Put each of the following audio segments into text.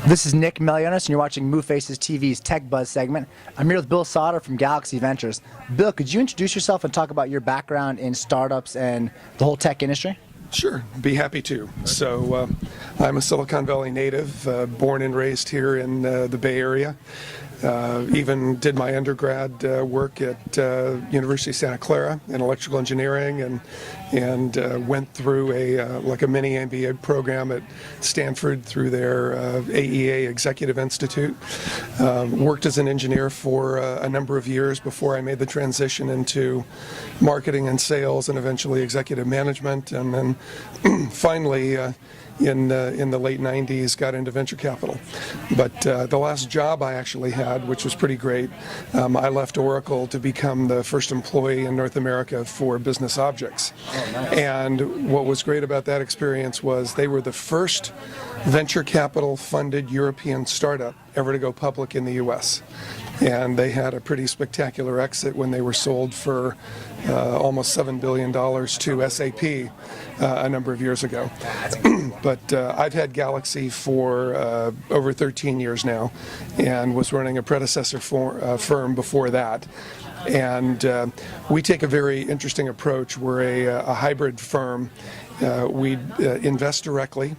This is Nick Melionis, and you're watching Move Faces TV's Tech Buzz segment. I'm here with Bill Sautter from Galaxy Ventures. Bill, could you introduce yourself and talk about your background in startups and the whole tech industry? Sure, be happy to. So I'm a Silicon Valley native, born and raised here in the Bay Area. Even did my undergrad work at University of Santa Clara in electrical engineering, and went through a mini MBA program at Stanford through their AEA Executive Institute. Worked as an engineer for a number of years before I made the transition into marketing and sales and eventually executive management, and then finally in the late 90s got into venture capital. But the last job I actually had, which was pretty great, I left Oracle to become the first employee in North America for Business Objects. Oh, nice. And what was great about that experience was they were the first venture capital funded European startup ever to go public in the US. And they had a pretty spectacular exit when they were sold for almost $7 billion to SAP a number of years ago. But I've had Galaxy for over 13 years now, and was running a predecessor firm before that. And we take a very interesting approach. We're a hybrid firm. We invest directly.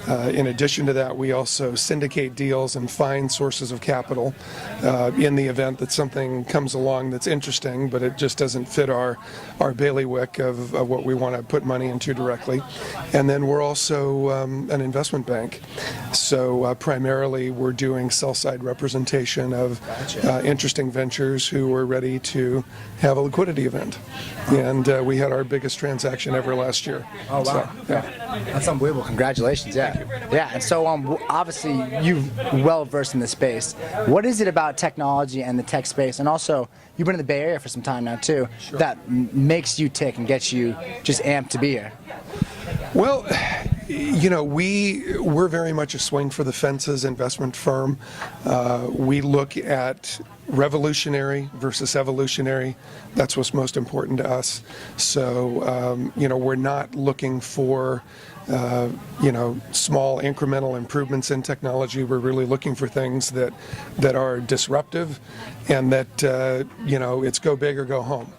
In addition to that, we also syndicate deals and find sources of capital in the event that something comes along that's interesting, but it just doesn't fit our bailiwick of what we want to put money into directly. And then we're also an investment bank. So primarily we're doing sell-side representation of interesting ventures who are ready to have a liquidity event. And we had our biggest transaction ever last year. Oh, wow. So, yeah. That's unbelievable. Congratulations. Yeah. Yeah, and so obviously you're well versed in the space. What is it about technology and the tech space, and also you've been in the Bay Area for some time now too, Sure, that makes you tick and gets you just amped to be here? Well, you know, we're very much a swing for the fences investment firm. We look at revolutionary versus evolutionary. That's what's most important to us. So, you know, we're not looking for you know, small incremental improvements in technology. We're really looking for things that are disruptive, and that you know, it's go big or go home.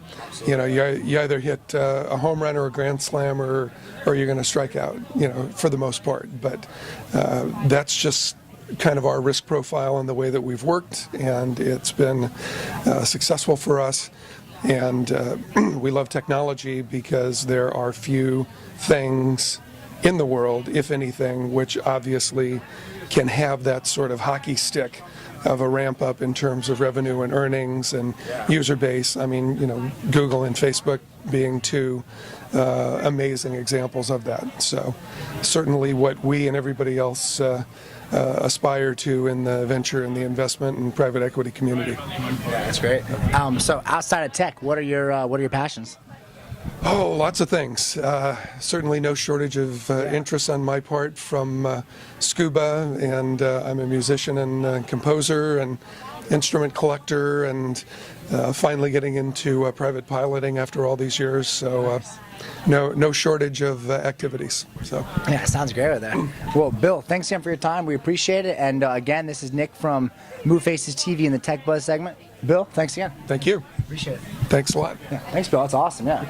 You know, you either hit a home run or a grand slam, or you're going to strike out. You know, for the most part. But that's just kind of our risk profile and the way that we've worked, and it's been successful for us. And we love technology because there are few things in the world, if anything, which obviously can have that sort of hockey stick of a ramp up in terms of revenue and earnings and user base. I mean, you know, Google and Facebook being two amazing examples of that. So certainly what we and everybody else aspire to in the venture and the investment and private equity community. Yeah, that's great. So outside of tech, what are your passions? Oh, lots of things. Certainly no shortage of interest on my part, from scuba, and I'm a musician and composer and instrument collector, and finally getting into private piloting after all these years. So no shortage of activities. So yeah, sounds great with that. Well, Bill, thanks again for your time. We appreciate it. And again, this is Nick from Move Faces TV in the Tech Buzz segment. Bill, thanks again. thank you. Appreciate it. Thanks a lot. Yeah, thanks, Bill. That's awesome. Yeah.